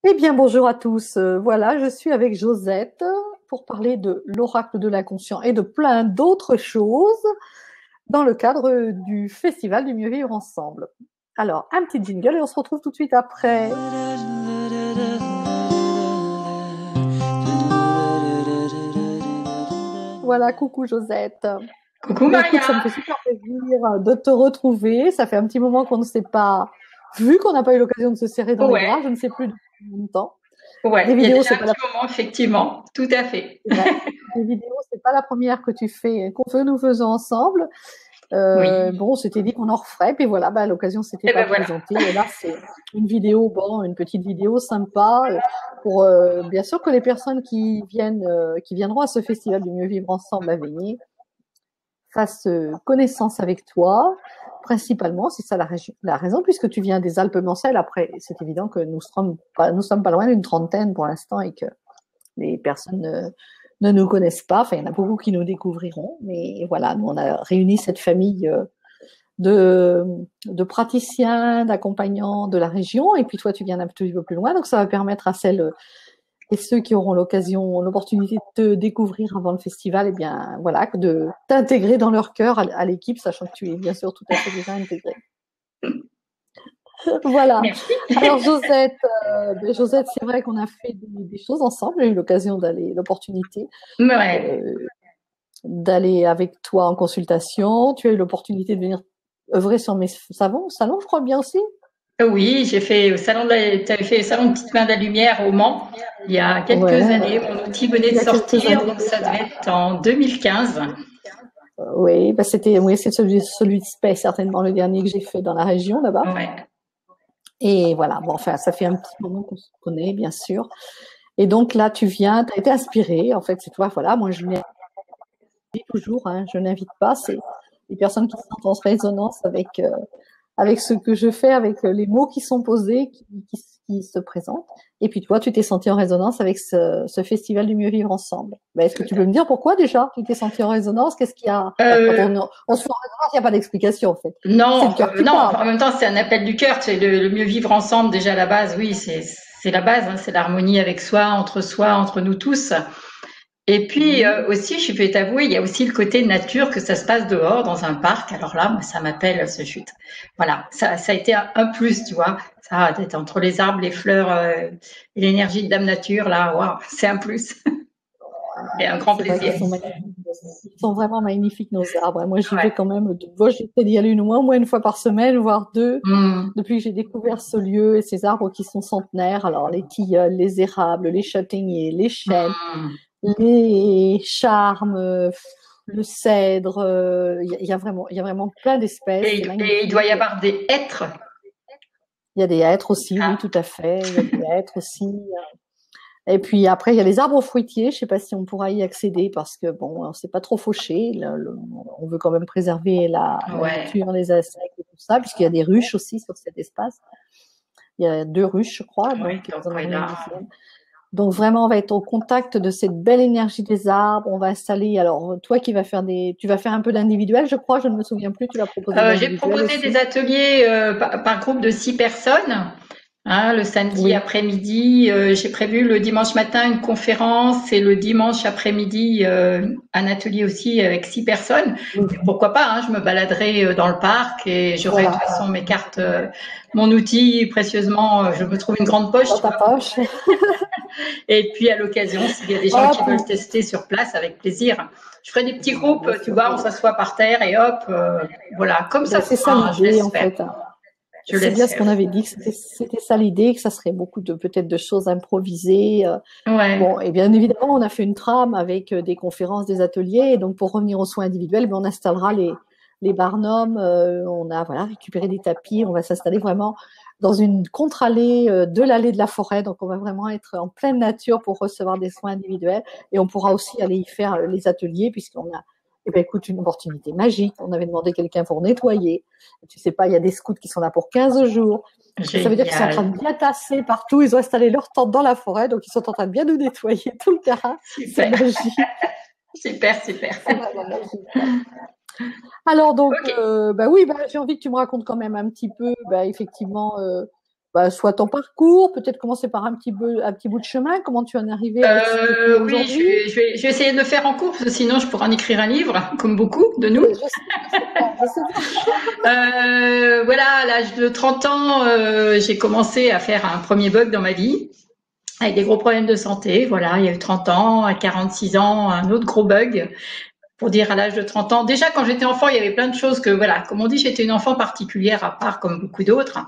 Eh bien, bonjour à tous. Voilà, je suis avec Josette pour parler de l'oracle de l'inconscient et de plein d'autres choses dans le cadre du festival du mieux vivre ensemble. Alors, un petit jingle et on se retrouve tout de suite après. Voilà, coucou Josette. Coucou Ben, Maria. écoute, ça me fait super plaisir de te retrouver. Ça fait un petit moment qu'on ne s'est pas vu, qu'on n'a pas eu l'occasion de se serrer dans les bras. Je Ouais, ne sais plus depuis combien de temps. ouais, Des il y a vidéos, déjà c'est un pas la petit moment, effectivement, tout à fait. C'est vrai. Des vidéos, c'est pas la première que tu fais, nous faisons ensemble. Oui, Bon, on s'était dit qu'on en referait, puis voilà, bah, l'occasion s'était et pas ben voilà. présentée. Et là, c'est une vidéo, bon, une petite vidéo sympa pour bien sûr que les personnes qui viendront à ce festival du mieux vivre ensemble à Veigny fassent connaissance avec toi. Principalement, c'est ça la raison, puisque tu viens des Alpes-Mancelles. Après, c'est évident que nous sommes pas loin d'une trentaine pour l'instant et que les personnes ne nous connaissent pas. Enfin, il y en a beaucoup qui nous découvriront. Mais voilà, nous, on a réuni cette famille de, de praticiens, d'accompagnants de la région. Et puis toi, tu viens un petit peu plus loin. Donc, ça va permettre à celles et ceux qui auront l'opportunité de te découvrir avant le festival, eh bien, voilà, de t'intégrer dans leur cœur à l'équipe, sachant que tu es bien sûr tout à fait déjà intégré. Voilà. Merci. Alors Josette, c'est vrai qu'on a fait des choses ensemble. J'ai eu l'opportunité Ouais. euh, d'aller avec toi en consultation. Tu as eu l'opportunité de venir œuvrer sur mes salons, je crois bien aussi. Oui, j'ai fait au salon t'avais fait le salon de Petite Main de la Lumière au Mans il y a quelques Ouais, années. Mon outil venait il de y a quelques sortir, années donc ça déjà. devait être en 2015. Oui, bah c'est celui de Spey, certainement le dernier que j'ai fait dans la région là-bas. Ouais. Et voilà, bon, enfin, ça fait un petit moment qu'on se connaît, bien sûr. Et donc là, tu viens, tu as été inspiré. En fait, c'est toi, voilà, moi je n'invite toujours, hein, je n'invite pas, c'est les personnes qui sont en résonance avec ce que je fais, avec les mots qui sont posés, qui se présentent. Et puis toi, tu t'es senti en résonance avec ce festival du mieux vivre ensemble. Ben, est-ce que Tout tu à peux me fait. dire pourquoi déjà tu t'es senti en résonance? Qu'est-ce qu'il y a? Enfin, quand Euh, on se fait en résonance, il n'y a pas d'explication en fait. C'est le non, cœur qui non. parle. En même temps, c'est un appel du cœur. C'est le mieux vivre ensemble déjà à la base. Oui, c'est la base. Hein, c'est l'harmonie avec soi, entre nous tous. Et puis Mhm. aussi, je vais t'avouer, il y a aussi le côté nature que ça se passe dehors dans un parc. Alors là, moi, ça m'appelle ce chute. Voilà, ça a été un plus, tu vois. Ça, d'être entre les arbres, les fleurs et l'énergie de Dame Nature, là, waouh, c'est un plus et un grand C'est vrai plaisir. qu'ils sont magnifiques. Ils sont vraiment magnifiques, nos arbres. Moi, j'y vais Ouais. quand même. Moi, j'essaie d'y aller au moins une fois par semaine, voire deux, Mmh. depuis que j'ai découvert ce lieu et ces arbres qui sont centenaires. Alors, les tilleuls, les érables, les châtaigniers, les chênes, Mmh. les charmes, le cèdre. Il y a vraiment plein d'espèces. C'est Et il doit y magnifique. avoir des hêtres. Il y a des hêtres aussi, oui, tout Ah, à fait. Il y a des hêtres aussi. Et puis après, il y a les arbres fruitiers. Je ne sais pas si on pourra y accéder parce que bon, c'est pas trop fauché. On veut quand même préserver la ouais, nature, les insectes et tout ça, puisqu'il y a des ruches aussi sur cet espace. Il y a deux ruches, je crois, ouais. donc ils Donc en ont ouais, mis une là, deuxième. Donc vraiment, on va être au contact de cette belle énergie des arbres. On va installer. Alors toi qui vas faire tu vas faire un peu d'individuel, je crois. Je ne me souviens plus. Tu vas proposer de j'ai l'individuel proposé des aussi. ateliers par groupe de 6 personnes. Hein, le samedi Oui. après-midi, j'ai prévu le dimanche matin une conférence et le dimanche après-midi un atelier aussi avec 6 personnes. Oui. Et pourquoi pas, hein, je me baladerai dans le parc et j'aurai de Voilà. toute façon mes cartes, mon outil précieusement. Je me trouve une grande poche, Dans tu ta vois. poche. Et puis à l'occasion, s'il y a des gens Ah, qui puis, veulent tester sur place, avec plaisir. Je ferai des petits groupes, bien tu sûr. vois, on s'assoit par terre et hop, voilà, comme ça Ben, se c'est ça fera, hein, je l'idée laisse en faire. fait. Je C'est laisse bien ce faire. qu'on avait dit, que c'était ça l'idée, que ça serait beaucoup de peut-être de choses improvisées. Ouais. Bon, et bien évidemment, on a fait une trame avec des conférences, des ateliers. Et donc, pour revenir aux soins individuels, ben, on installera les barnums. On a voilà, récupéré des tapis. On va s'installer vraiment dans une contre-allée de l'allée de la forêt. Donc, on va vraiment être en pleine nature pour recevoir des soins individuels. Et on pourra aussi aller y faire les ateliers, puisqu'on a, eh ben, écoute, une opportunité magique. On avait demandé quelqu'un pour nettoyer. Tu sais pas, il y a des scouts qui sont là pour 15 jours. Et ça veut dire qu'ils sont en train Génial. de bien tasser partout. Ils ont installé leur tente dans la forêt, donc ils sont en train de bien nous nettoyer tout le terrain. C'est Super. magique. Super, super. C'est vraiment magique. Alors donc, Ok. bah oui, bah, j'ai envie que tu me racontes quand même un petit peu, bah, effectivement, soit ton parcours, peut-être commencer par un petit bout de chemin, comment tu en es arrivé à être ce que tu es Oui, aujourd'hui. je vais essayer de le faire en cours, parce que sinon je pourrais en écrire un livre, comme beaucoup de nous. Je sais pas. Voilà, à l'âge de 30 ans, j'ai commencé à faire un premier bug dans ma vie, avec des gros problèmes de santé. Voilà, il y a eu 30 ans, à 46 ans, un autre gros bug. Pour dire à l'âge de 30 ans, déjà quand j'étais enfant, il y avait plein de choses que, voilà, comme on dit, j'étais une enfant particulière à part comme beaucoup d'autres.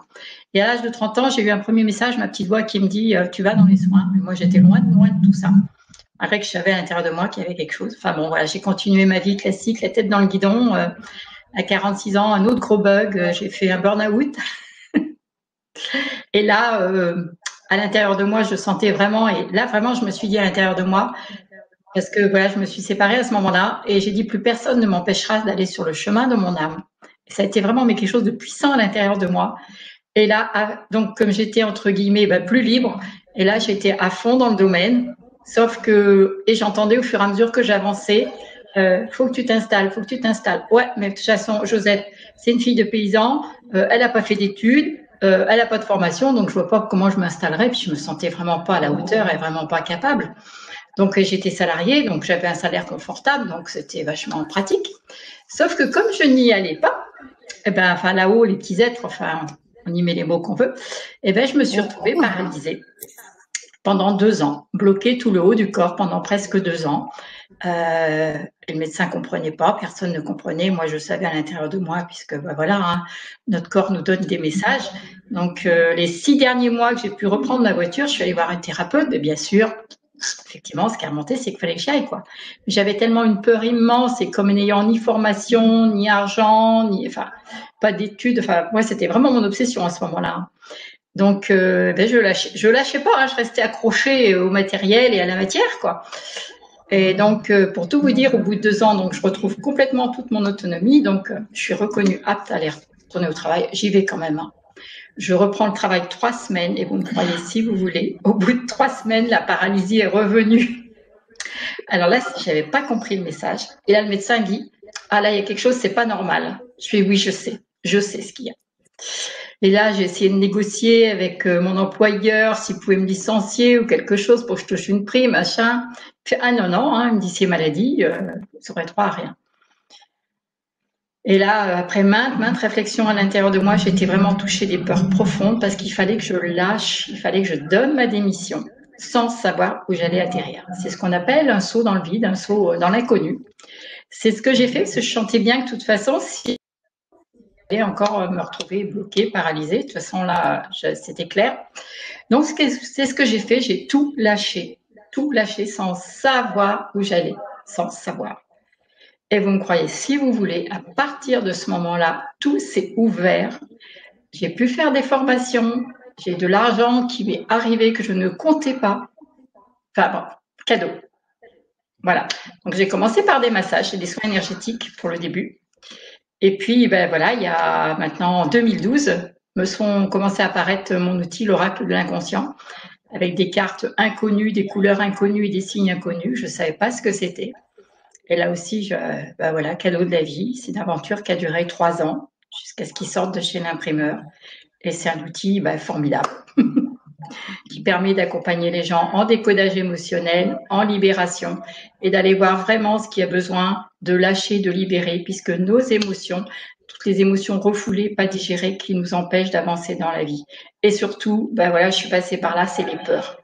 Et à l'âge de 30 ans, j'ai eu un premier message, ma petite voix qui me dit, tu vas dans les soins. Mais moi, j'étais loin de tout ça. Après que je savais à l'intérieur de moi qu'il y avait quelque chose. Enfin bon, voilà, j'ai continué ma vie classique, la tête dans le guidon. À 46 ans, un autre gros bug, j'ai fait un burn-out. Et là, à l'intérieur de moi, je sentais vraiment, et là vraiment, je me suis dit à l'intérieur de moi, parce que voilà, je me suis séparée à ce moment-là, et j'ai dit plus personne ne m'empêchera d'aller sur le chemin de mon âme. Et ça a été vraiment mais quelque chose de puissant à l'intérieur de moi. Et là, donc comme j'étais entre guillemets plus libre, et là j'étais à fond dans le domaine. Sauf que, et j'entendais au fur et à mesure que j'avançais, faut que tu t'installes, faut que tu t'installes. Ouais, mais de toute façon, Josette, c'est une fille de paysan, elle n'a pas fait d'études, elle n'a pas de formation, donc je vois pas comment je m'installerais. Puis je me sentais vraiment pas à la hauteur et vraiment pas capable. Donc j'étais salariée, donc j'avais un salaire confortable, donc c'était vachement pratique. Sauf que comme je n'y allais pas, eh ben, enfin là-haut, les petits êtres, enfin, on y met les mots qu'on veut, eh ben, je me suis retrouvée paralysée pendant 2 ans, bloquée tout le haut du corps pendant presque 2 ans. Le médecin comprenait pas, personne ne comprenait. Moi, je savais à l'intérieur de moi, puisque voilà, hein, notre corps nous donne des messages. Donc, les 6 derniers mois que j'ai pu reprendre ma voiture, je suis allée voir un thérapeute, mais bien sûr, effectivement, ce qui a remonté, c'est qu'il fallait que j'y aille, quoi. J'avais tellement une peur immense, et comme n'ayant ni formation, ni argent, ni, enfin, pas d'études, enfin, moi, c'était vraiment mon obsession à ce moment-là. Donc, je lâchais pas, hein, je restais accrochée au matériel et à la matière, quoi. Et donc, pour tout vous dire, au bout de 2 ans, donc, je retrouve complètement toute mon autonomie. Donc, je suis reconnue apte à aller retourner au travail. J'y vais quand même, hein. Je reprends le travail 3 semaines et vous me croyez si vous voulez. Au bout de 3 semaines, la paralysie est revenue. Alors là, je n'avais pas compris le message. Et là, le médecin me dit, ah là, il y a quelque chose, c'est pas normal. Je fais, oui, je sais ce qu'il y a. Et là, j'ai essayé de négocier avec mon employeur s'il pouvait me licencier ou quelque chose pour que je touche une prime, machin. Puis, ah non, non, hein, il me dit, c'est maladie, vous aurez droit à rien. Et là, après maintes réflexions à l'intérieur de moi, j'étais vraiment touchée des peurs profondes parce qu'il fallait que je lâche, il fallait que je donne ma démission sans savoir où j'allais atterrir. C'est ce qu'on appelle un saut dans le vide, un saut dans l'inconnu. C'est ce que j'ai fait parce que je sentais bien que de toute façon, si j'allais encore me retrouver bloquée, paralysée, de toute façon là, c'était clair. Donc c'est ce que j'ai fait, j'ai tout lâché sans savoir où j'allais, sans savoir. Et vous me croyez, si vous voulez, à partir de ce moment-là, tout s'est ouvert. J'ai pu faire des formations, j'ai de l'argent qui m'est arrivé que je ne comptais pas. Enfin bon, cadeau. Voilà. Donc j'ai commencé par des massages et des soins énergétiques pour le début. Et puis, ben voilà, il y a maintenant en 2012, me sont commencé à apparaître mon outil, l'oracle de l'inconscient, avec des cartes inconnues, des couleurs inconnues et des signes inconnus. Je ne savais pas ce que c'était. Et là aussi, ben voilà, cadeau de la vie. C'est une aventure qui a duré 3 ans jusqu'à ce qu'ils sortent de chez l'imprimeur. Et c'est un outil formidable qui permet d'accompagner les gens en décodage émotionnel, en libération et d'aller voir vraiment ce qui a besoin de lâcher, de libérer, puisque nos émotions, toutes les émotions refoulées, pas digérées, qui nous empêchent d'avancer dans la vie. Et surtout, ben voilà, je suis passée par là, c'est les peurs.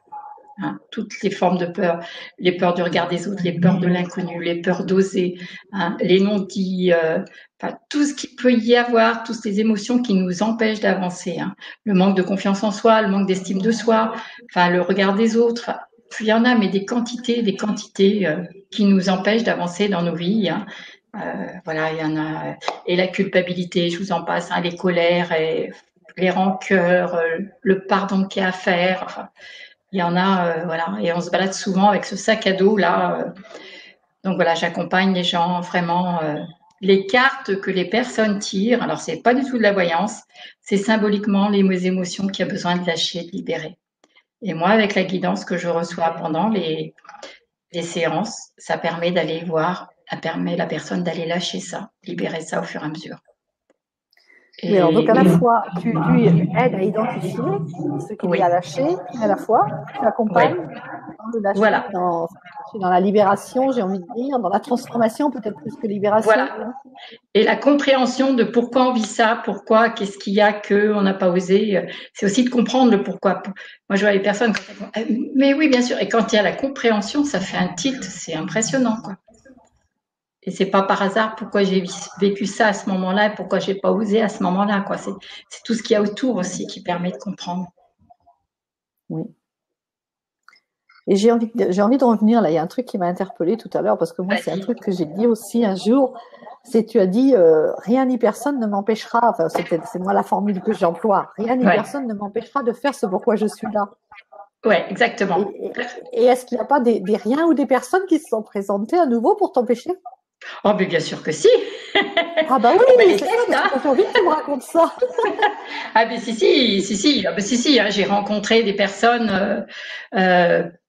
Hein, toutes les formes de peur, les peurs du regard des autres, les peurs de l'inconnu, les peurs d'oser, hein, les non-dits, enfin, tout ce qu'il peut y avoir, toutes les émotions qui nous empêchent d'avancer. Hein. Le manque de confiance en soi, le manque d'estime de soi, enfin, le regard des autres. Il y en a, mais des quantités qui nous empêchent d'avancer dans nos vies. Hein. Voilà, il y en a. Et la culpabilité, je vous en passe, hein, les colères, et les rancœurs, le pardon qu'il y a à faire. Enfin, il y en a, voilà, et on se balade souvent avec ce sac à dos là. Donc voilà, j'accompagne les gens vraiment. Les cartes que les personnes tirent, alors c'est pas du tout de la voyance, c'est symboliquement les émotions qu'il y a besoin de lâcher, de libérer. Et moi, avec la guidance que je reçois pendant les séances, ça permet d'aller voir, ça permet à la personne d'aller lâcher ça, libérer ça au fur et à mesure. Oui, alors donc à la Et fois, tu aides à identifier ce qu'il y oui, a lâché, et à la fois, tu accompagnes oui, dans le lâcher, voilà, dans la libération, j'ai envie de dire, dans la transformation, peut-être plus que libération. voilà. Et la compréhension de pourquoi on vit ça, pourquoi, qu'est-ce qu'il y a que on n'a pas osé, c'est aussi de comprendre le pourquoi. Moi, je vois les personnes, mais oui, bien sûr. Et quand il y a la compréhension, ça fait un tilt, c'est impressionnant, quoi. Et c'est pas par hasard pourquoi j'ai vécu ça à ce moment-là, et pourquoi j'ai pas osé à ce moment-là, quoi. C'est tout ce qu'il y a autour aussi qui permet de comprendre. Oui. Et j'ai envie de revenir là. Il y a un truc qui m'a interpellée tout à l'heure parce que moi, c'est un Vas-y. truc que j'ai dit aussi un jour. C'est tu as dit rien ni personne ne m'empêchera. Enfin, c'est moi la formule que j'emploie. Rien ni Ouais, personne ne m'empêchera de faire ce pourquoi je suis là. ouais, exactement. Et est-ce qu'il n'y a pas des riens ou des personnes qui se sont présentées à nouveau pour t'empêcher? Oh, mais bien sûr que si. Ah bah On me oui, les c'est ça, teste, parce hein. que j'ai envie que tu me racontes ça. Ah, mais si, ah, ben, si, hein, j'ai rencontré des personnes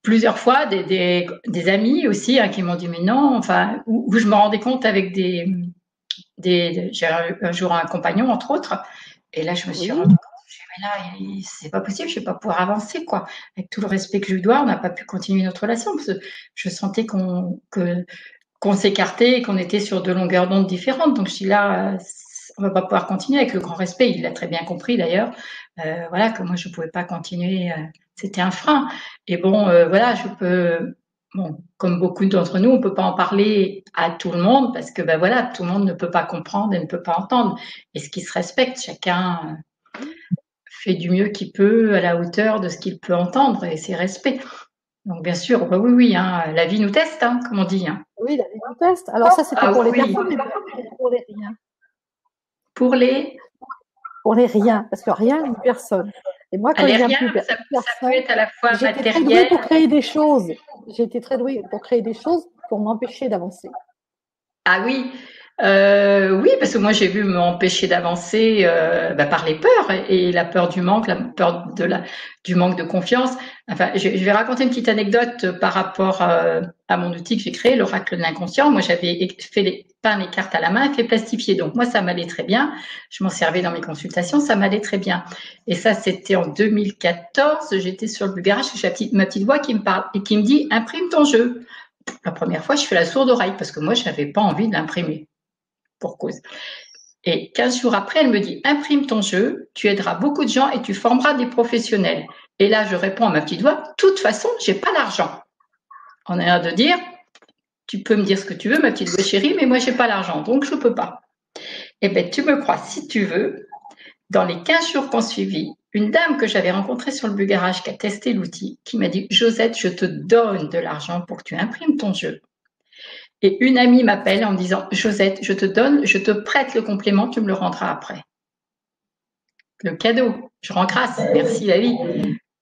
plusieurs fois, des amis aussi, hein, qui m'ont dit, mais non, enfin, où je me rendais compte avec j'ai un jour un compagnon, entre autres, et là, je me suis Oui. rendu compte, je me mais là, c'est pas possible, je vais pas pouvoir avancer, quoi. Avec tout le respect que je lui dois, on n'a pas pu continuer notre relation, parce que je sentais qu'on s'écartait et qu'on était sur de longueurs d'onde différentes. Donc, je dis là, on va pas pouvoir continuer avec le grand respect. Il l'a très bien compris d'ailleurs. Voilà, que moi, je pouvais pas continuer. C'était un frein. Et bon, voilà, je peux, bon, comme beaucoup d'entre nous, on peut pas en parler à tout le monde parce que, ben voilà, tout le monde ne peut pas comprendre et ne peut pas entendre. Et ce qui se respecte, chacun fait du mieux qu'il peut à la hauteur de ce qu'il peut entendre et c'est respect. Donc, bien sûr, bah oui, oui, hein, la vie nous teste, hein, comme on dit, hein. Oui, la vie nous teste. Alors ça, c'était Ah pour les oui, personnes, mais peut-être pour les riens. pour les Pour les riens, parce que rien ni personne. Et moi, quand il les n'y a riens, plus ça peut personne, être à la fois j'étais très douée matériel. pour créer des choses. J'étais très douée pour créer des choses pour m'empêcher d'avancer. Ah oui, oui, parce que moi j'ai vu m'empêcher d'avancer bah, par les peurs et la peur du manque, la peur du manque de confiance. Enfin, je vais raconter une petite anecdote par rapport à mon outil que j'ai créé, l'oracle de l'inconscient. Moi, j'avais peint les cartes à la main et fait plastifier. Donc moi, ça m'allait très bien. Je m'en servais dans mes consultations, ça m'allait très bien. Et ça, c'était en 2014. J'étais sur le garage, j'ai ma petite voix qui me parle et qui me dit imprime ton jeu. La première fois, je fais la sourde oreille parce que moi, je n'avais pas envie de l'imprimer pour cause. Et 15 jours après, elle me dit imprime ton jeu, tu aideras beaucoup de gens et tu formeras des professionnels. Et là, je réponds à ma petite voix, de toute façon, j'ai pas l'argent. On a l'air de dire, tu peux me dire ce que tu veux, ma petite voix chérie, mais moi, j'ai pas l'argent, donc je peux pas. Eh ben, tu me crois si tu veux. Dans les 15 jours qu'on suivi, une dame que j'avais rencontrée sur le garage qui a testé l'outil, qui m'a dit Josette, je te donne de l'argent pour que tu imprimes ton jeu. Et une amie m'appelle en me disant Josette, je te prête le complément, tu me le rendras après. Le cadeau, je rends grâce, merci la vie.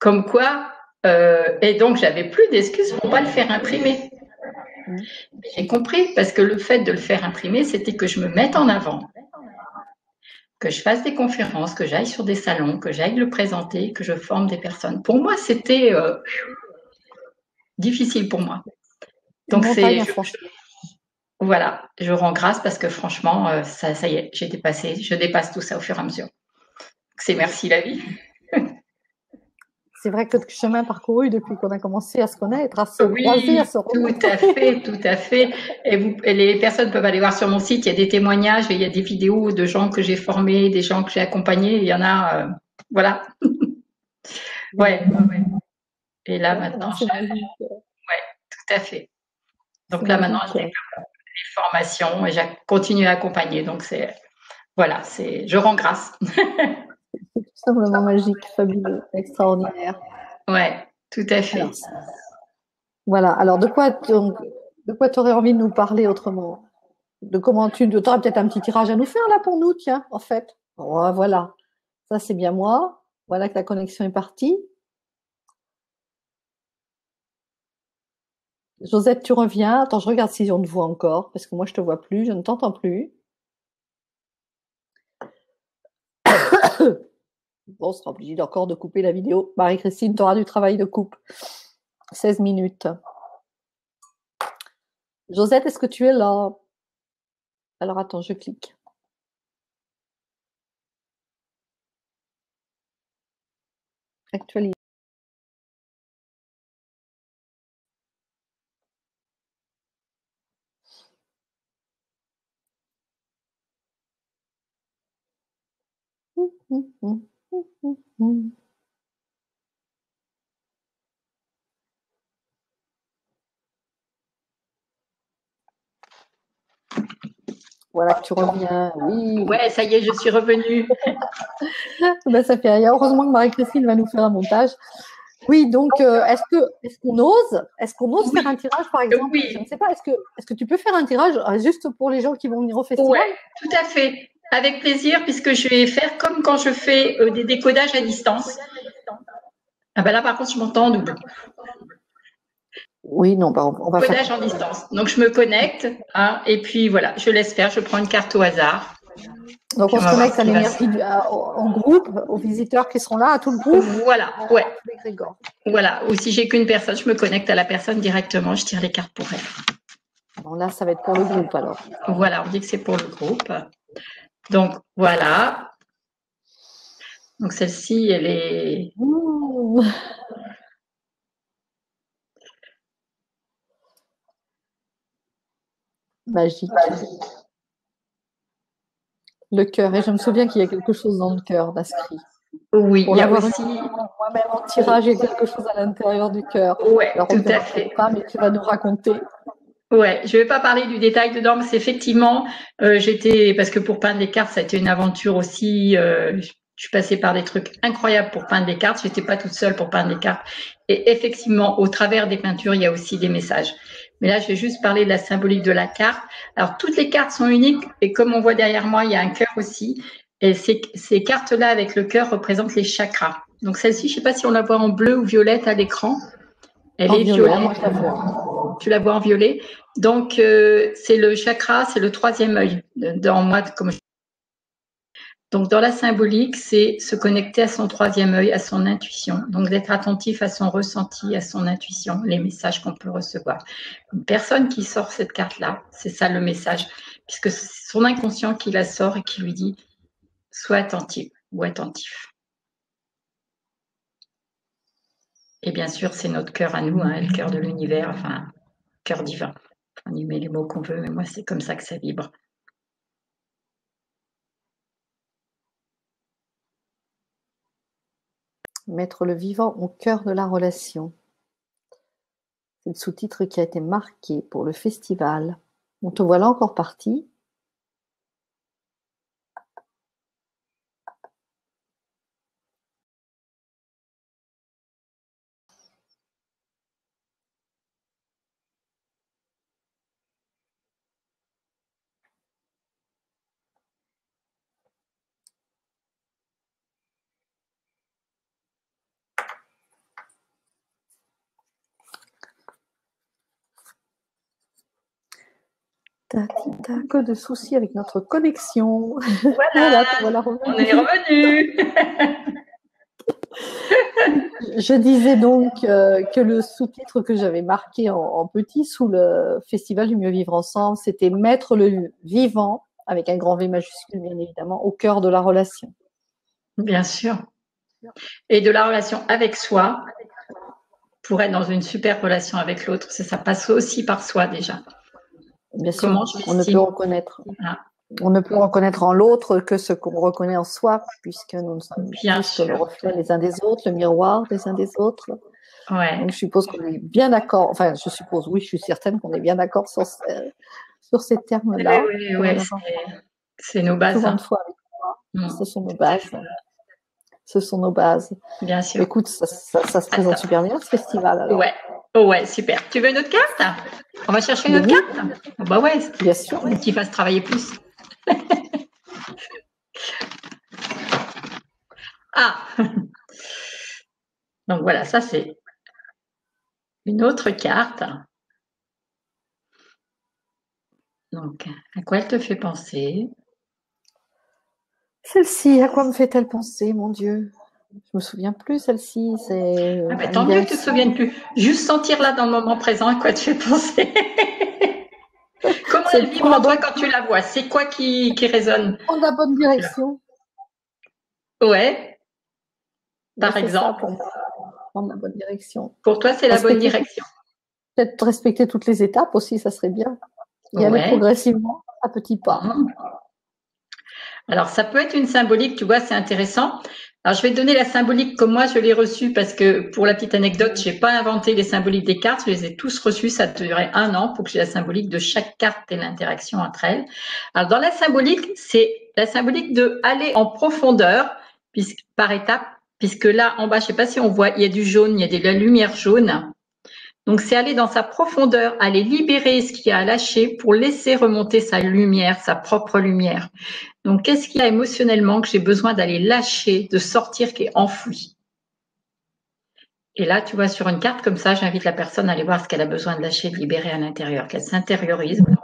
Comme quoi, et donc j'avais plus d'excuses pour pas le faire imprimer. J'ai compris parce que le fait de le faire imprimer, c'était que je me mette en avant, que je fasse des conférences, que j'aille sur des salons, que j'aille le présenter, que je forme des personnes. Pour moi, c'était difficile pour moi. Une Donc montagne à franchir. voilà, je rends grâce parce que franchement, ça y est, je dépasse tout ça au fur et à mesure. C'est merci la vie. C'est vrai que le chemin parcouru depuis qu'on a commencé à se connaître, à se croiser, à Oui, se tout à rencontrer. fait, tout à fait. Et les personnes peuvent aller voir sur mon site, il y a des témoignages et il y a des vidéos de gens que j'ai formés, des gens que j'ai accompagnés. Il y en a, voilà. Ouais, ouais. Et là maintenant, C'est magique. tout à fait. C'est Donc là maintenant, magique. je développe les formations et je continue à accompagner. Donc voilà, je rends grâce. C'est tout simplement magique, fabuleux, extraordinaire. Ouais, tout à Alors, fait. voilà. Alors, de quoi tu aurais envie de nous parler autrement? De comment tu aurais peut-être un petit tirage à nous faire là pour nous, tiens, en fait. Oh, voilà. Ça, c'est bien moi. Voilà que la connexion est partie. Josette, tu reviens. Attends, je regarde si on te voit encore, parce que moi, je te vois plus, je ne t'entends plus. Bon, on sera obligé encore de couper la vidéo. Marie-Christine, tu auras du travail de coupe. 16 minutes. Josette, est-ce que tu es là? Alors, attends, je clique. Actualité. Voilà que tu reviens, oui. Ouais, ça y est, je suis revenue. Ben, ça fait rien. Heureusement que Marie-Christine va nous faire un montage. Oui, donc est-ce qu'on ose faire un tirage, par exemple? Oui. Je ne sais pas, est-ce que tu peux faire un tirage juste pour les gens qui vont venir au festival? Ouais, tout à fait. Avec plaisir, puisque je vais faire comme quand je fais des décodages à distance. Ah ben là, par contre, je m'entends en double. Oui, non, bah, on va faire. Décodage en distance. Donc, je me connecte, hein, et puis voilà, je laisse faire. Je prends une carte au hasard. Donc, on se connecte à l'énergie en groupe, aux visiteurs qui seront là, à tout le groupe. Voilà, ouais. Grégor. Voilà, ou si j'ai qu'une personne, je me connecte à la personne directement, je tire les cartes pour elle. Bon, là, ça va être pour le groupe alors. Voilà, on dit que c'est pour le groupe. Donc, voilà. Donc, celle-ci, elle est… Mmh. Magique. Le cœur. Et je me souviens qu'il y a quelque chose dans le cœur d'inscrit. Oui, pour il y a aussi… Moi-même en tirage, il y a quelque chose à l'intérieur du cœur. Oui, tout à fait. Pas, mais tu vas nous raconter. Ouais, je vais pas parler du détail dedans, mais c'est effectivement, parce que pour peindre les cartes, ça a été une aventure aussi. Je suis passée par des trucs incroyables pour peindre des cartes. J'étais pas toute seule pour peindre des cartes. Et effectivement, au travers des peintures, il y a aussi des messages. Mais là, je vais juste parler de la symbolique de la carte. Alors, toutes les cartes sont uniques, et comme on voit derrière moi, il y a un cœur aussi. Et ces cartes-là avec le cœur représentent les chakras. Donc celle-ci, je sais pas si on la voit en bleu ou violette à l'écran. Elle est violette. Moi, je la vois. Tu la vois en violet. Donc, c'est le chakra, c'est le troisième œil. Dans moi, Donc, dans la symbolique, c'est se connecter à son troisième œil, à son intuition. Donc, d'être attentif à son ressenti, à son intuition, les messages qu'on peut recevoir. Une personne qui sort cette carte-là, c'est ça le message, puisque c'est son inconscient qui la sort et qui lui dit « sois attentif ou attentif ». Et bien sûr, c'est notre cœur à nous, hein, le cœur de l'univers, enfin, cœur divin. On y met les mots qu'on veut, mais moi, c'est comme ça que ça vibre. Mettre le vivant au cœur de la relation. C'est le sous-titre qui a été marqué pour le festival. On te voilà encore parti. Que de soucis avec notre connexion. Voilà, on est revenu. Je disais donc que le sous-titre que j'avais marqué en petit sous le Festival du mieux vivre ensemble, c'était mettre le vivant, avec un grand V majuscule bien évidemment, au cœur de la relation. Bien sûr. Et de la relation avec soi, pour être dans une super relation avec l'autre, ça passe aussi par soi déjà. Bien sûr, on ne peut reconnaître. Ah. On ne peut reconnaître en l'autre que ce qu'on reconnaît en soi, puisque nous ne sommes plus que le reflet les uns des autres, le miroir des uns des autres. Ouais. Donc, je suppose qu'on est bien d'accord. Enfin, je suppose, oui, je suis certaine qu'on est bien d'accord sur ces termes-là. Oui, c'est nos bases. Souvent de fois avec moi, ce sont nos bases. Ce sont nos bases. Bien sûr. Écoute, ça se présente super bien, ce festival. Alors. Ouais. Oh ouais, super. Tu veux une autre carte? On va chercher une autre carte? Oh bah ouais. Bien sûr. Qui fasse travailler plus. Ah. Donc voilà, ça c'est une autre carte. Donc, à quoi elle te fait penser? Celle-ci, à quoi me fait-elle penser, mon Dieu? Je me souviens plus, celle-ci. Tant mieux que tu ne te souviennes plus. Juste sentir là dans le moment présent, à quoi te fait penser? Comment elle vibre en toi quand tu la vois? C'est quoi qui résonne? En la bonne direction. Ouais. par c'est exemple. ça pour moi, prendre la bonne direction. Pour toi, c'est la bonne direction. Peut-être respecter toutes les étapes aussi, ça serait bien. Y aller progressivement, à petits pas. Alors, ça peut être une symbolique, tu vois, c'est intéressant. Alors, je vais te donner la symbolique comme moi, je l'ai reçue parce que, pour la petite anecdote, je n'ai pas inventé les symboliques des cartes, je les ai tous reçues, ça durait 1 an pour que j'ai la symbolique de chaque carte et l'interaction entre elles. Alors, dans la symbolique, c'est la symbolique de aller en profondeur par étapes, puisque là, en bas, je ne sais pas si on voit, il y a du jaune, il y a de la lumière jaune. Donc, c'est aller dans sa profondeur, aller libérer ce qu'il y a à lâcher pour laisser remonter sa lumière, sa propre lumière. Donc, qu'est-ce qu'il y a émotionnellement que j'ai besoin d'aller lâcher, de sortir, qui est enfoui? Et là, tu vois, sur une carte comme ça, j'invite la personne à aller voir ce qu'elle a besoin de lâcher, de libérer à l'intérieur, qu'elle s'intériorise. On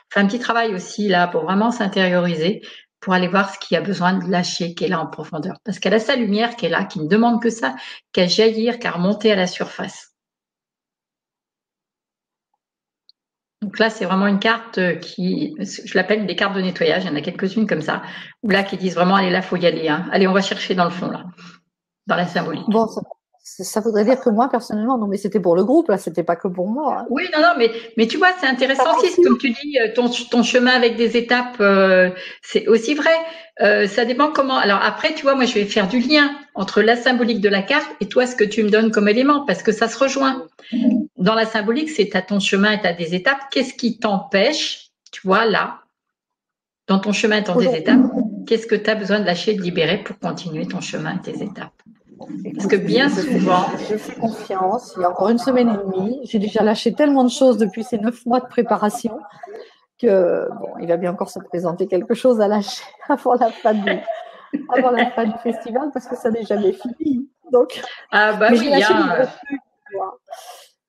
fait un petit travail aussi là pour vraiment s'intérioriser, pour aller voir ce qu'il y a besoin de lâcher, qui est là en profondeur. Parce qu'elle a sa lumière qui est là, qui ne demande que ça, qu'à jaillir, qu'à remonter à la surface. Donc là, c'est vraiment une carte qui, je l'appelle des cartes de nettoyage. Il y en a quelques-unes comme ça, ou là qui disent vraiment, allez là, faut y aller. Hein. Allez, on va chercher dans le fond là, dans la symbolique. Bon, ça voudrait dire que moi, personnellement, non, mais c'était pour le groupe, là, c'était pas que pour moi. Hein. Oui, non, mais tu vois, c'est intéressant aussi, comme tu dis, ton chemin avec des étapes, c'est aussi vrai. Ça dépend comment. Alors après, tu vois, moi, je vais faire du lien entre la symbolique de la carte et toi, ce que tu me donnes comme élément, parce que ça se rejoint. Dans la symbolique, c'est tu as ton chemin et tu as des étapes. Qu'est-ce qui t'empêche, tu vois, là, dans ton chemin et dans tes étapes, qu'est-ce que tu as besoin de lâcher, de libérer pour continuer ton chemin et tes étapes? Parce que bien souvent… Je fais confiance. Il y a encore 1 semaine et demie, j'ai déjà lâché tellement de choses depuis ces 9 mois de préparation que, bon, il va bien encore se présenter quelque chose à lâcher avant la fin du festival parce que ça n'est jamais fini. Donc, ah bah mais oui, j'ai lâché des gros trucs, tu vois.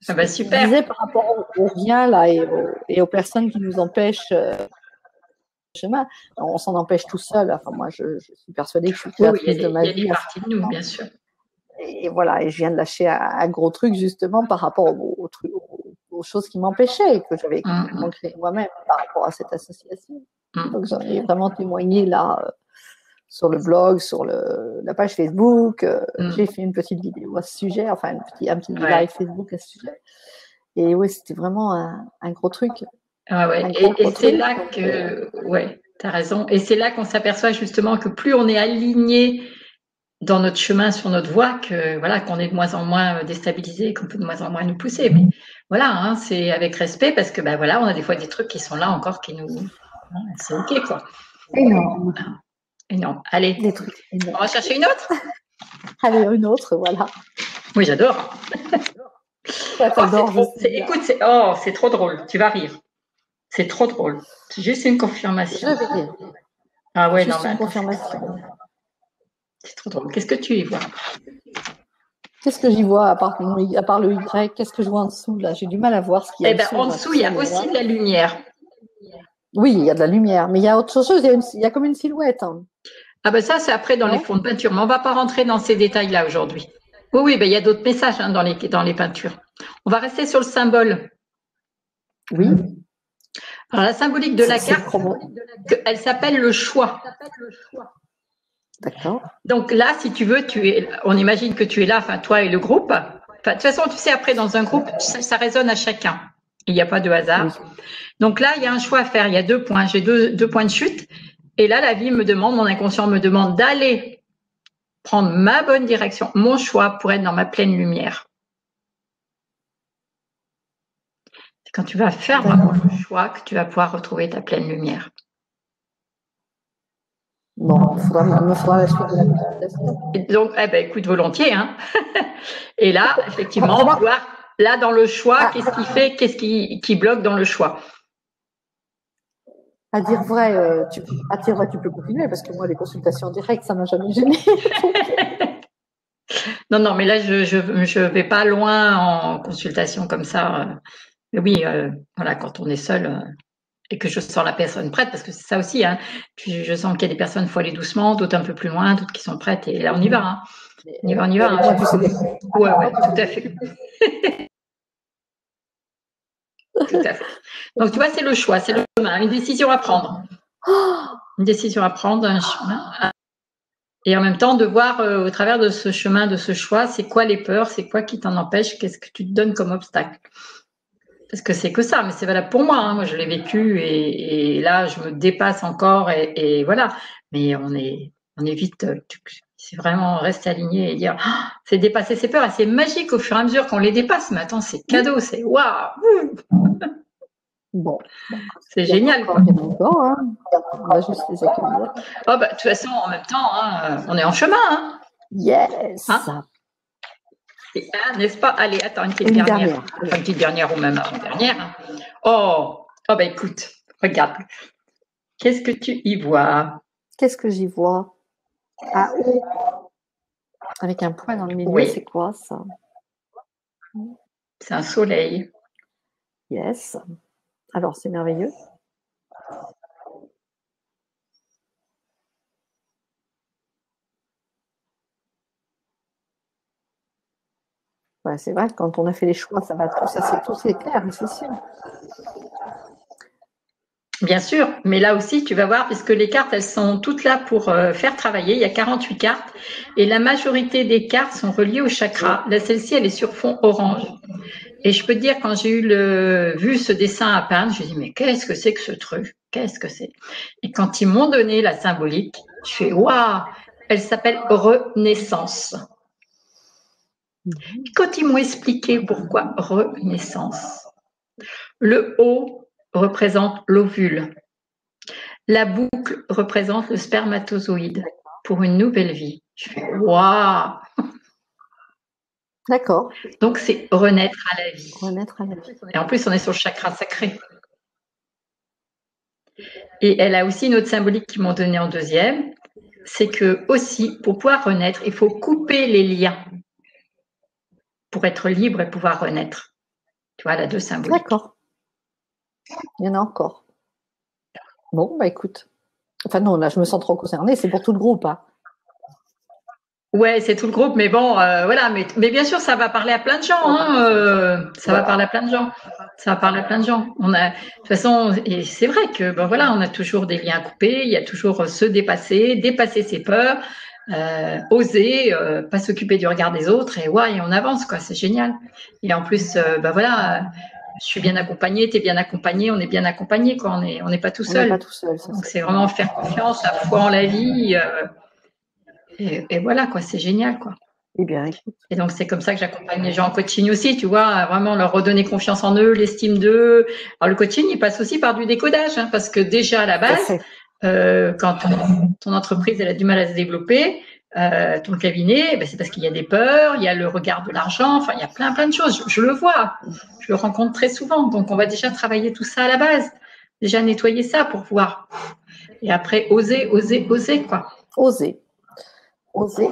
Ah bah super. Je disais par rapport au rien là et aux personnes qui nous empêchent chemin, on s'en empêche tout seul. Enfin, moi, je suis persuadée que je suis créatrice de ma vie. Il y a des parties de nous, bien sûr. Et voilà, et je viens de lâcher un gros truc justement par rapport aux choses qui m'empêchaient et que j'avais créé moi-même par rapport à cette association. Donc, j'en ai vraiment témoigné là sur le blog, sur la page Facebook. J'ai fait une petite vidéo à ce sujet, enfin un petit live Facebook à ce sujet. Et oui, c'était vraiment un gros truc. Ah ouais. Et c'est là que, ouais, tu as raison. Et c'est là qu'on s'aperçoit justement que plus on est aligné dans notre chemin, sur notre voie, que voilà, qu'on est de moins en moins déstabilisé, qu'on peut de moins en moins nous pousser. Mais voilà, hein, c'est avec respect parce que ben voilà, on a des fois des trucs qui sont là encore qui nous, c'est ok quoi. Énorme. Énorme. Allez, des trucs énormes. On va chercher une autre. Allez, une autre, voilà. Oui, j'adore. Ouais, écoute, c'est trop drôle. Tu vas rire. C'est trop drôle. C'est juste une confirmation. Je vais rire. Ah ouais, juste une confirmation. C'est trop drôle. Qu'est-ce que tu y vois? Qu'est-ce que j'y vois à part le Y? Qu'est-ce que je vois en dessous là? J'ai du mal à voir ce qu'il y a. En dessous, il y a aussi de la lumière. Oui, il y a de la lumière, mais il y a autre chose. Il y a comme une silhouette. Hein. Ah ben ça, c'est après dans les fonds de peinture, mais on ne va pas rentrer dans ces détails-là aujourd'hui. Oui, il y a d'autres messages dans les peintures. On va rester sur le symbole. Oui. Alors la symbolique de la carte, elle s'appelle le choix. D'accord. Donc là, si tu veux, on imagine que tu es là, enfin toi et le groupe. De toute façon, tu sais, après dans un groupe, ça résonne à chacun. Il n'y a pas de hasard. Oui. Donc là, il y a un choix à faire. Il y a 2 points. J'ai deux points de chute. Et là, la vie me demande, mon inconscient me demande d'aller prendre ma bonne direction, mon choix pour être dans ma pleine lumière. C'est quand tu vas faire vraiment le choix que tu vas pouvoir retrouver ta pleine lumière. Bon, il me faudra la suite de la consultation. Donc, écoute, volontiers. Hein. Et là, effectivement, voir, là, dans le choix, qu'est-ce qui fait, qu'est-ce qui bloque dans le choix? À dire vrai, tu peux continuer parce que moi, les consultations directes, ça m'a jamais gêné. Non, mais là, je vais pas loin en consultation comme ça. Oui, voilà, quand on est seul et que je sens la personne prête, parce que c'est ça aussi. Hein, je sens qu'il y a des personnes, il faut aller doucement, d'autres un peu plus loin, d'autres qui sont prêtes. Et là, on y va. Hein. On y va. Hein. Ouais, tout à fait. Tout à fait. Donc, tu vois, c'est le choix, c'est le chemin, une décision à prendre. Une décision à prendre, un chemin. Et en même temps, de voir au travers de ce chemin, de ce choix, c'est quoi les peurs, c'est quoi qui t'en empêche, qu'est-ce que tu te donnes comme obstacle. Parce que c'est que ça, mais c'est valable pour moi. Hein. Moi, je l'ai vécu et là, je me dépasse encore et voilà. Mais on est vite, c'est vraiment rester aligné et dire, ah, c'est dépasser ses peurs et c'est magique au fur et à mesure qu'on les dépasse. Mais attends, c'est cadeau, c'est waouh. Bon, c'est génial. Quoi. Encore, hein. On va juste les accueillir. Oh, bah, de toute façon, en même temps, hein, on est en chemin. Hein. Yes. Hein, n'est-ce pas? Allez, attends, une petite dernière. Enfin, une petite dernière ou même avant-dernière. Hein. Oh, bah écoute, regarde. Qu'est-ce que tu y vois? Qu'est-ce que j'y vois? Ah, oh. Avec un point dans le milieu, oui. C'est quoi ça? C'est un soleil. Yes. Alors, c'est merveilleux. Ouais, c'est vrai, quand on a fait les choix, ça va tout c'est clair, c'est sûr. Bien sûr, mais là aussi, tu vas voir, puisque les cartes, elles sont toutes là pour faire travailler. Il y a 48 cartes et la majorité des cartes sont reliées au chakra. Là, celle-ci, elle est sur fond orange. Et je peux te dire, quand j'ai vu ce dessin à peindre, je me dis, mais qu'est-ce que c'est que ce truc? Qu'est-ce que c'est? Et quand ils m'ont donné la symbolique, je fais, waouh, elle s'appelle Renaissance. Et quand ils m'ont expliqué pourquoi Renaissance, le haut représente l'ovule. La boucle représente le spermatozoïde pour une nouvelle vie. Je fais waouh! D'accord. Donc c'est renaître à la vie. Renaître à la vie. Et en plus, on est sur le chakra sacré. Et elle a aussi une autre symbolique qu'ils m'ont donnée en deuxième, c'est que aussi, pour pouvoir renaître, il faut couper les liens pour être libre et pouvoir renaître. Tu vois, elle a deux symboliques. D'accord. Il y en a encore. Bon, bah écoute. Enfin non, là, je me sens trop concernée, c'est pour tout le groupe. Hein. Ouais, c'est tout le groupe, mais bon, voilà. Mais bien sûr, ça va parler à plein de gens. Hein, ça va parler à plein de gens. Ça va parler à plein de gens. De toute façon, et c'est vrai que ben voilà, on a toujours des liens à couper. Il y a toujours se dépasser ses peurs, oser, pas s'occuper du regard des autres et ouais, et on avance quoi. C'est génial. Et en plus, ben voilà, je suis bien accompagnée, t'es bien accompagnée, on est bien accompagnée quoi. On n'est pas tout seul. On n'est pas tout seul. Donc c'est vraiment faire confiance, la foi en la vie. Et voilà, quoi, c'est génial, quoi. Eh bien, et donc, c'est comme ça que j'accompagne les gens en coaching aussi, tu vois, vraiment leur redonner confiance en eux, l'estime d'eux. Alors, le coaching, il passe aussi par du décodage, hein, parce que déjà, à la base, quand ton entreprise, elle a du mal à se développer, ton cabinet, ben, c'est parce qu'il y a des peurs, il y a le regard de l'argent, enfin, il y a plein de choses. Je le vois, je le rencontre très souvent. Donc, on va déjà travailler tout ça à la base, déjà nettoyer ça pour pouvoir. Et après, oser, quoi. Oser. Oser,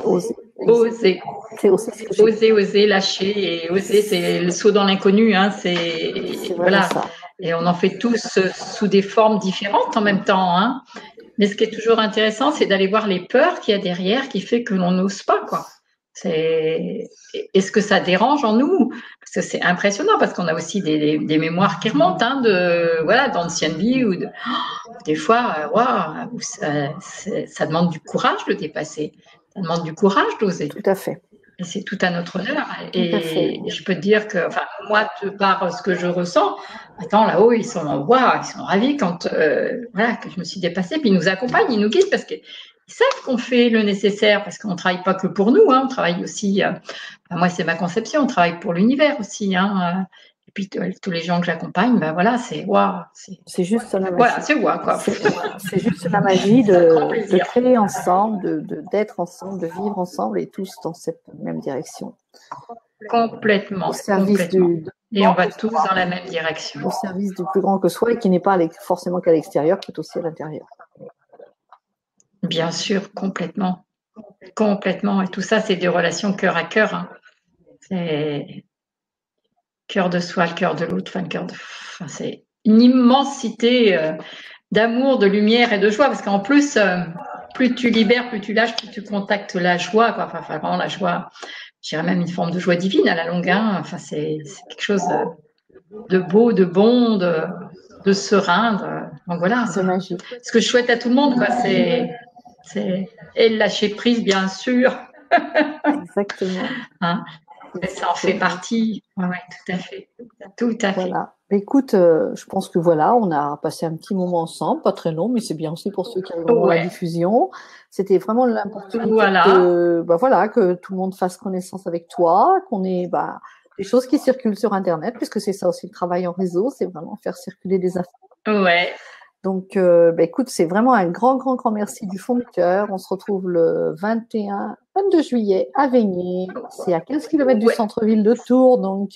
lâcher et oser, c'est le saut dans l'inconnu. Hein, voilà. Ça. Et on en fait tous sous des formes différentes en même temps. Hein. Mais ce qui est toujours intéressant, c'est d'aller voir les peurs qu'il y a derrière qui fait que l'on n'ose pas, quoi. Est-ce que ça dérange en nous? Parce que c'est impressionnant, parce qu'on a aussi des mémoires qui remontent, hein, d'anciennes vies ou des fois, wow, ça demande du courage de dépasser. Ça demande du courage d'oser. Tout à fait. Et c'est tout à notre honneur. Et je peux te dire que, enfin, moi, de par ce que je ressens, là-haut, ils sont ravis quand, que je me suis dépassée. Puis ils nous accompagnent, ils nous guident parce qu'ils savent qu'on fait le nécessaire, parce qu'on ne travaille pas que pour nous, hein, on travaille aussi, moi, c'est ma conception, on travaille pour l'univers aussi, hein. Et puis tous les gens que j'accompagne, ben voilà, c'est waouh. C'est juste la magie. Voilà, c'est waouh, quoi. C'est juste la magie de créer ensemble, d'être ensemble, de vivre ensemble et tous dans cette même direction. Complètement. Au service et on va tous dans la même direction. Au service du plus grand que soi et qui n'est pas forcément qu'à l'extérieur, qui est aussi à l'intérieur. Bien sûr, complètement. Complètement. Et tout ça, c'est des relations cœur à cœur. Hein. C'est cœur de soi, le cœur de l'autre, c'est une immensité d'amour, de lumière et de joie. Parce qu'en plus, plus tu libères, plus tu lâches, plus tu contactes la joie. Quoi. Enfin, vraiment, la joie, je dirais même une forme de joie divine à la longue. Hein. Enfin, c'est quelque chose de beau, de bon, de serein. Donc voilà. C'est magique. Ce que je souhaite à tout le monde, quoi, c'est Et le lâcher prise, bien sûr. Exactement. Hein, ça en fait partie. Oui, tout à fait. Tout à fait. Voilà. Écoute, je pense que voilà, on a passé un petit moment ensemble, pas très long, mais c'est bien aussi pour ceux qui regarderont la diffusion. C'était vraiment l'opportunité que, voilà, que tout le monde fasse connaissance avec toi, qu'on ait des choses qui circulent sur Internet, puisque c'est ça aussi le travail en réseau, c'est vraiment faire circuler des infos. Ouais. Donc, écoute, c'est vraiment un grand, grand, grand merci du fond du cœur. On se retrouve le 22 juillet à Veigné. C'est à 15 km du centre-ville de Tours, donc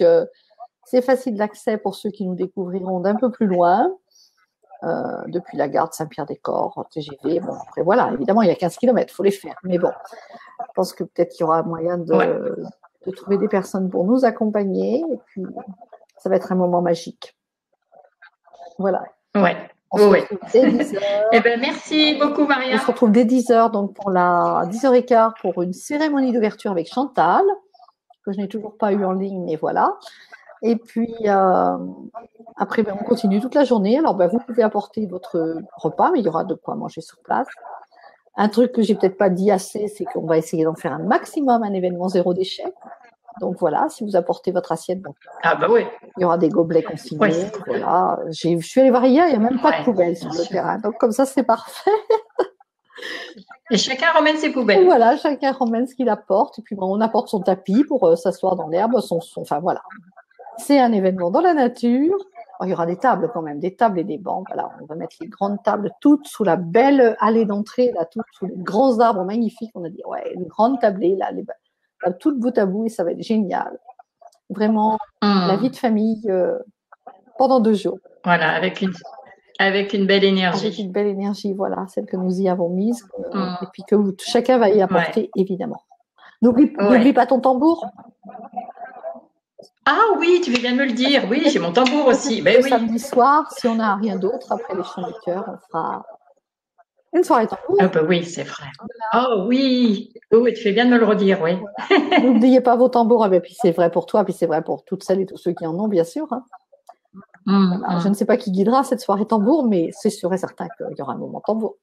c'est facile d'accès pour ceux qui nous découvriront d'un peu plus loin, depuis la gare de Saint-Pierre-des-Corps, TGV. Bon, après, voilà, évidemment, il y a 15 km, il faut les faire. Mais bon, je pense que peut-être qu'il y aura moyen de trouver des personnes pour nous accompagner. Et puis, ça va être un moment magique. Voilà. Ouais. On se retrouve dès 10h. Eh ben, merci beaucoup, Maria. On se retrouve dès 10h, donc pour la 10h15 pour une cérémonie d'ouverture avec Chantal, que je n'ai toujours pas eu en ligne, mais voilà. Et puis, après, on continue toute la journée. Alors, vous pouvez apporter votre repas, mais il y aura de quoi manger sur place. Un truc que j'ai peut-être pas dit assez, c'est qu'on va essayer d'en faire un maximum un événement zéro déchet. Donc voilà, si vous apportez votre assiette, il y aura des gobelets consignés. Voilà. Je suis allée voir hier, il n'y a même pas de poubelle sur le terrain. Donc comme ça, c'est parfait. Et chacun ramène ses poubelles. Voilà, chacun ramène ce qu'il apporte. Et puis on apporte son tapis pour s'asseoir dans l'herbe. Enfin voilà. C'est un événement dans la nature. Alors, il y aura des tables quand même, des tables et des bancs. Voilà, on va mettre les grandes tables toutes sous la belle allée d'entrée, là, toutes sous les grands arbres magnifiques. On a dit, une grande tablée, là, toutes bout à bout, et ça va être génial. Vraiment, la vie de famille pendant 2 jours. Voilà, avec une belle énergie. Avec une belle énergie, voilà, celle que nous y avons mise, et puis que chacun va y apporter, évidemment. N'oublie pas ton tambour. Ah oui, tu veux bien me le dire. Oui, j'ai mon tambour aussi. Ben, Samedi soir, si on n'a rien d'autre, après les chants du cœur, on fera une soirée tambour. Ah ben oui, c'est vrai. Oh oui, tu fais bien de me le redire, oui. N'oubliez pas vos tambours. Et puis c'est vrai pour toi, puis c'est vrai pour toutes celles et tous ceux qui en ont, bien sûr. Hein. Voilà. Je ne sais pas qui guidera cette soirée tambour, mais c'est sûr et certain qu'il y aura un moment tambour.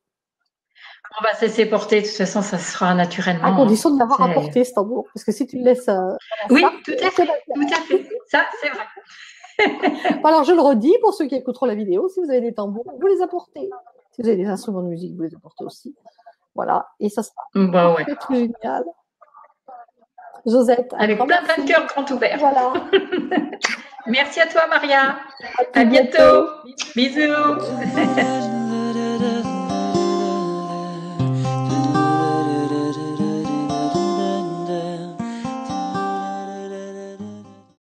On va se laisser porter, de toute façon, ça sera naturellement. À condition de l'avoir apporté, ce tambour. Parce que si tu le laisses. Oui, tout à fait. Ça, c'est vrai. Alors, je le redis pour ceux qui écouteront la vidéo, si vous avez des tambours, vous les apportez. Si vous avez des instruments de musique, vous les apportez aussi. Voilà. Et ça sera génial. Josette. Avec plein de cœurs grands ouverts. Voilà. Merci à toi, Maria. À bientôt. Bisous.